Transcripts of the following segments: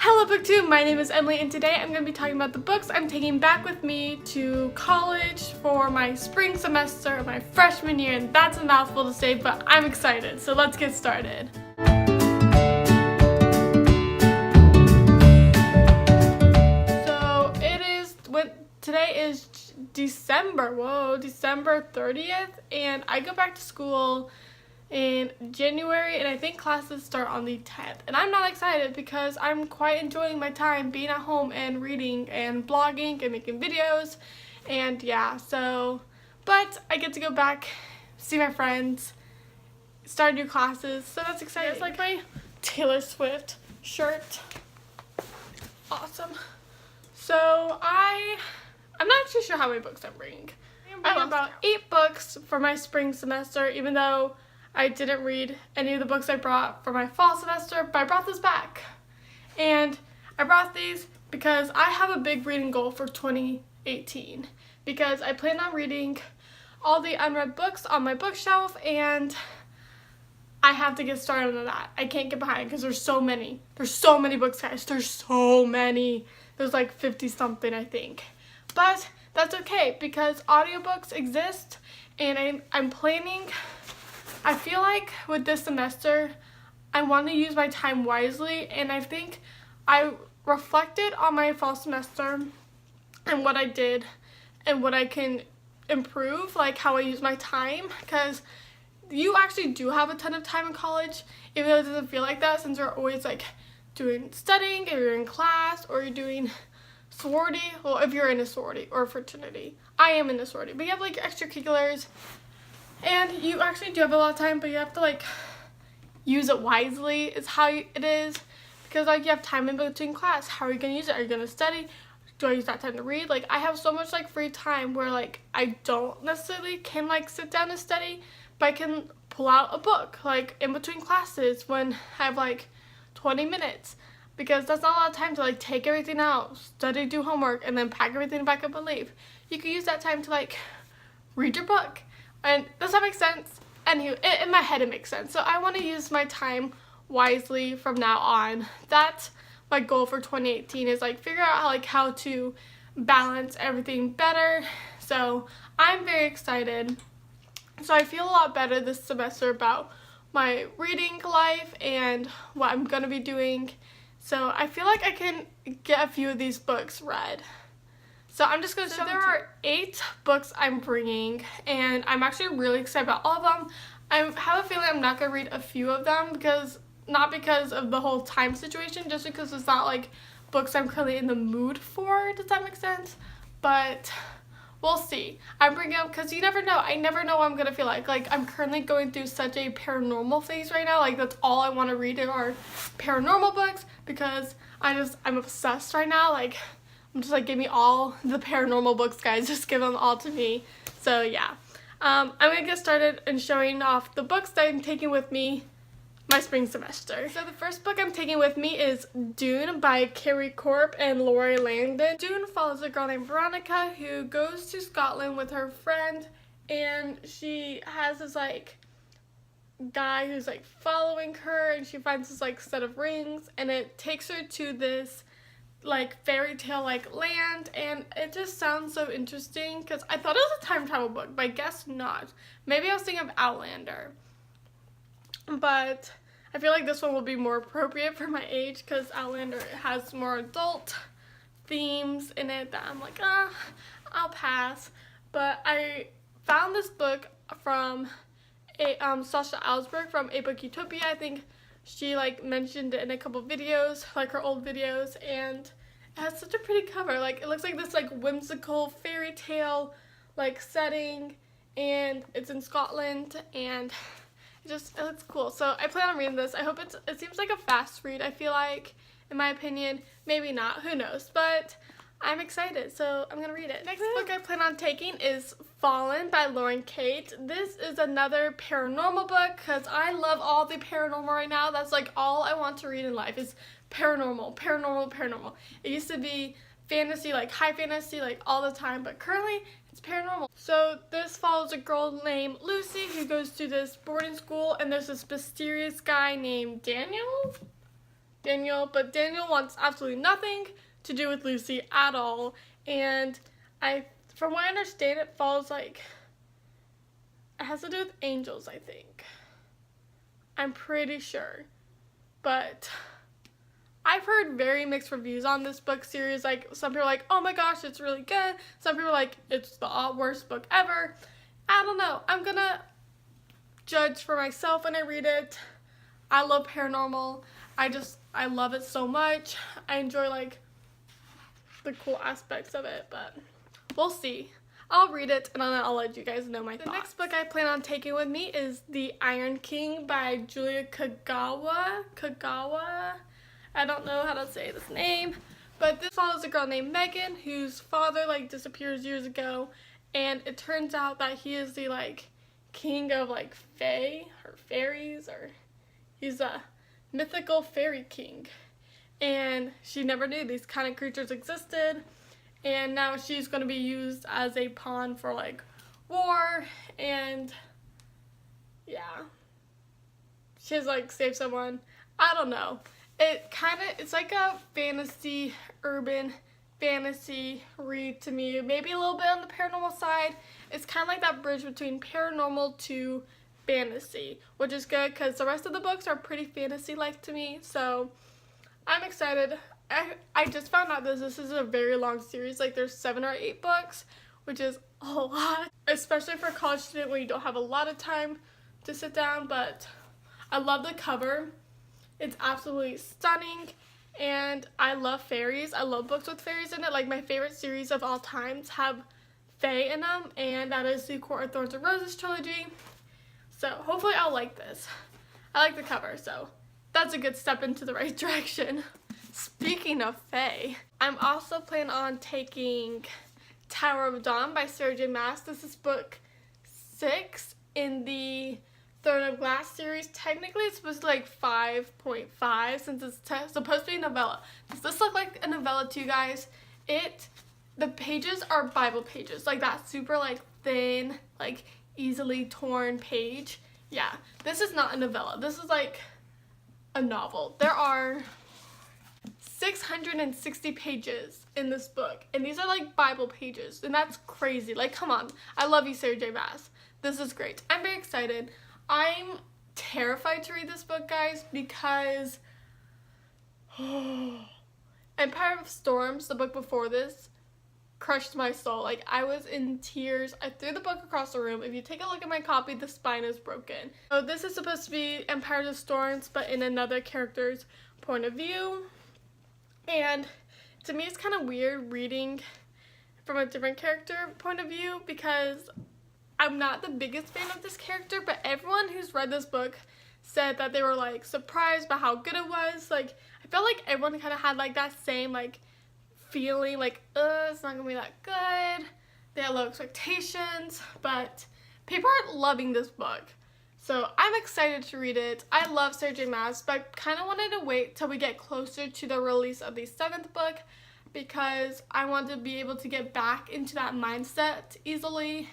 Hello BookTube, my name is Emily and today I'm going to be talking about the books I'm taking back with me to college for my spring semester of my freshman year, and that's a mouthful to say, but I'm excited, so let's get started. So today is December 30th, and I go back to school in January, and I think classes start on the 10th, and I'm not excited because I'm quite enjoying my time being at home and reading and blogging and making videos, and yeah, but I get to go back, see my friends, start new classes, so that's exciting. It's like my Taylor Swift shirt. Awesome. So I'm not actually sure how many books I'm bringing. I have about 8 books for my spring semester, even though I didn't read any of the books I brought for my fall semester, but I brought this back. And I brought these because I have a big reading goal for 2018, because I plan on reading all the unread books on my bookshelf, and I have to get started on that. I can't get behind because there's so many. There's so many books, guys. There's so many. There's like 50 something, I think. But that's okay because audiobooks exist, and I'm planning. I feel like with this semester, I want to use my time wisely, and I think I reflected on my fall semester and what I did and what I can improve, like how I use my time, because you actually do have a ton of time in college, even though it doesn't feel like that since you're always like studying, or you're in class, or you're doing sorority. Well, if you're in a sorority or a fraternity. I am in a sorority, but you have like extracurriculars. And you actually do have a lot of time, but you have to like use it wisely is how it is, because like you have time in between class. How are you going to use it? Are you going to study? Do I use that time to read? Like I have so much like free time where like I don't necessarily can like sit down and study, but I can pull out a book like in between classes when I have like 20 minutes, because that's not a lot of time to like take everything out, study, do homework, and then pack everything back up and leave. You can use that time to like read your book. And does that make sense? Anyway, in my head it makes sense. So I want to use my time wisely from now on. That's my goal for 2018, is like figure out how to balance everything better. So I'm very excited. So I feel a lot better this semester about my reading life and what I'm going to be doing. So I feel like I can get a few of these books read. So I'm just going to show there are 8 books I'm bringing, and I'm actually really excited about all of them. I have a feeling I'm not going to read a few of them, not because of the whole time situation, just because it's not like books I'm currently in the mood for. Does that make sense? But we'll see. I'm bringing up because you never know. I never know what I'm going to feel like. Like I'm currently going through such a paranormal phase right now. Like that's all I want to read are paranormal books, because I'm obsessed right now. Like I'm just like, give me all the paranormal books, guys. Just give them all to me. So yeah, I'm gonna get started in showing off the books that I'm taking with me my spring semester. So the first book I'm taking with me is Dune by Carrie Corp and Lori Langdon. Dune follows a girl named Veronica who goes to Scotland with her friend, and she has this like guy who's like following her, and she finds this like set of rings, and it takes her to this like fairy tale like land, and it just sounds so interesting because I thought it was a time travel book, but I guess not. Maybe I was thinking of Outlander, but I feel like this one will be more appropriate for my age because Outlander has more adult themes in it that I'm like, I'll pass. But I found this book from Sasha Alsberg from A Book Utopia. I think she like mentioned it in a couple videos, like her old videos, and it has such a pretty cover. Like it looks like this like whimsical fairy tale like setting, and it's in Scotland, and it looks cool. So I plan on reading this. I hope it seems like a fast read. I feel like, in my opinion, maybe not, who knows, but I'm excited, so I'm gonna read it. Next book I plan on taking is Fallen by Lauren Kate. This is another paranormal book because I love all the paranormal right now. That's like all I want to read in life is paranormal. It used to be fantasy, like high fantasy, like all the time, but currently it's paranormal. So this follows a girl named Lucy who goes to this boarding school, and there's this mysterious guy named Daniel. Daniel, but Daniel wants absolutely nothing to do with Lucy at all. And from what I understand, it falls like, it has to do with angels, I think. I'm pretty sure. But I've heard very mixed reviews on this book series. Like, some people are like, oh my gosh, it's really good. Some people are like, it's the worst book ever. I don't know. I'm gonna judge for myself when I read it. I love paranormal. I love it so much. I enjoy like the cool aspects of it, but we'll see. I'll read it and then I'll let you guys know my thoughts. The next book I plan on taking with me is The Iron King by Julia Kagawa. I don't know how to say this name, but this follows a girl named Megan whose father like disappears years ago, and it turns out that he is the like king of like fae or fairies, or he's a mythical fairy king, and she never knew these kind of creatures existed, and now she's going to be used as a pawn for like war, and yeah, she has like saved someone. I don't know. It's like a fantasy, urban fantasy read to me. Maybe a little bit on the paranormal side. It's kind of like that bridge between paranormal to fantasy, which is good because the rest of the books are pretty fantasy-like to me. So I'm excited. I just found out that this is a very long series. Like there's 7 or 8 books, which is a lot, especially for a college student when you don't have a lot of time to sit down. But I love the cover. It's absolutely stunning, and I love fairies. I love books with fairies in it. Like my favorite series of all times have fae in them, and that is the Court of Thorns and Roses trilogy. So hopefully I'll like this. I like the cover, so that's a good step into the right direction. Speaking of fae, I'm also planning on taking Tower of Dawn by Sarah J. Maas. This is book 6 in the Throne of Glass series. Technically it's supposed to be like 5.5 since it's supposed to be a novella. Does this look like a novella to you guys? The pages are Bible pages, like that super like thin, like easily torn page. Yeah, this is not a novella. This is like a novel. There are 660 pages in this book, and these are like Bible pages, and that's crazy. Like, come on. I love you, Sarah J. Maas. This is great. I'm very excited. I'm terrified to read this book, guys, because Empire of Storms, the book before this, crushed my soul. Like, I was in tears. I threw the book across the room. If you take a look at my copy, the spine is broken. So this is supposed to be Empire of Storms, but in another character's point of view. And to me, it's kind of weird reading from a different character point of view because I'm not the biggest fan of this character, but everyone who's read this book said that they were like surprised by how good it was. Like, I felt like everyone kind of had like that same like feeling like, it's not gonna be that good. They had low expectations, but people are loving this book. So I'm excited to read it. I love Sarah J. Maas, but I kind of wanted to wait till we get closer to the release of the 7th book because I want to be able to get back into that mindset easily.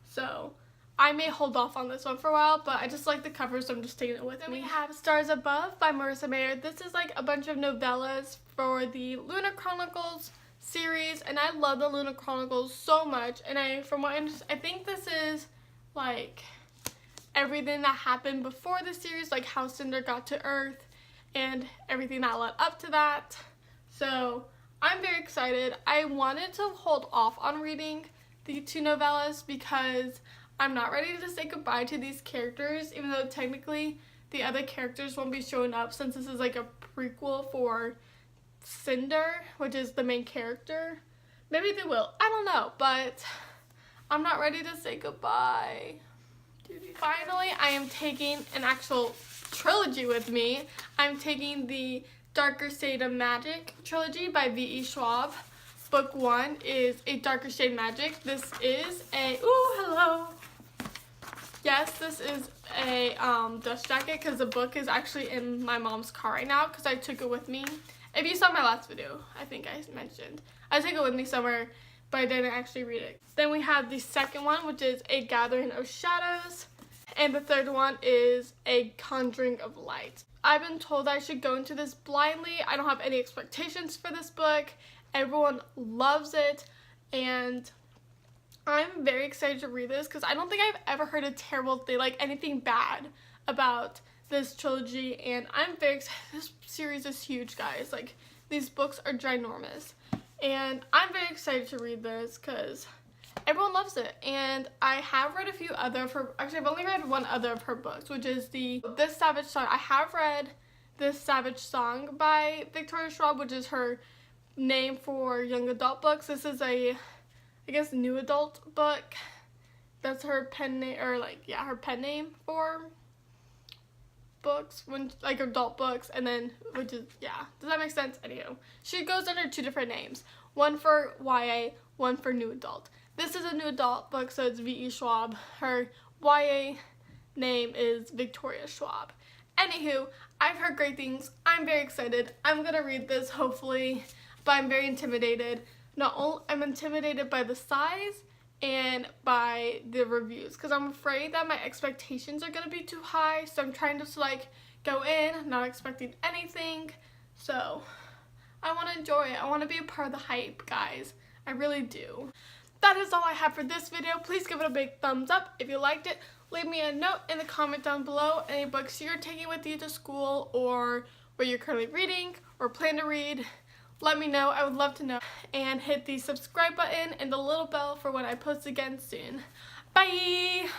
So I may hold off on this one for a while, but I just like the cover, so I'm just taking it with me. Then we have Stars Above by Marissa Mayer. This is like a bunch of novellas for the Lunar Chronicles series, and I love the Lunar Chronicles so much. And I think this is like everything that happened before the series, like how Cinder got to Earth and everything that led up to that. So I'm very excited. I wanted to hold off on reading the 2 novellas because I'm not ready to say goodbye to these characters, even though technically the other characters won't be showing up since this is like a prequel for Cinder, which is the main character. Maybe they will. I don't know, but I'm not ready to say goodbye. Finally, I am taking an actual trilogy with me. I'm taking the Darker Shade of Magic trilogy by V.E. Schwab. Book 1 is A Darker Shade Magic. This is a, hello. Yes, this is a dust jacket because the book is actually in my mom's car right now because I took it with me. If you saw my last video, I think I mentioned. I took it with me somewhere, but I didn't actually read it. Then we have the second one, which is A Gathering of Shadows. And the third one is A Conjuring of Light. I've been told I should go into this blindly. I don't have any expectations for this book. Everyone loves it, and I'm very excited to read this because I don't think I've ever heard a terrible thing, like anything bad about this trilogy, and I'm very excited. This series is huge, guys. Like, these books are ginormous, and I'm very excited to read this because everyone loves it. And I have read a few other of her, actually I've only read one other of her books, which is This Savage Song. I have read This Savage Song by Victoria Schwab, which is her name for young adult books. This is a, I guess, new adult book. That's her pen name, or like, yeah, her pen name for books, when like adult books, and then, which is, yeah, does that make sense? Anywho, she goes under 2 different names, one for YA, one for new adult. This is a new adult book, so it's V.E. Schwab. Her YA name is Victoria Schwab. Anywho, I've heard great things. I'm very excited. I'm gonna read this, hopefully, but I'm very intimidated. Not only I'm intimidated by the size and by the reviews, because I'm afraid that my expectations are gonna be too high, so I'm trying to like go in not expecting anything. So I want to enjoy it. I want to be a part of the hype, guys. I really do. That is all I have for this video. Please give it a big thumbs up if you liked it. Leave me a note in the comment down below any books you're taking with you to school, or what you're currently reading or plan to read. Let me know. I would love to know. And hit the subscribe button and the little bell for when I post again soon. Bye!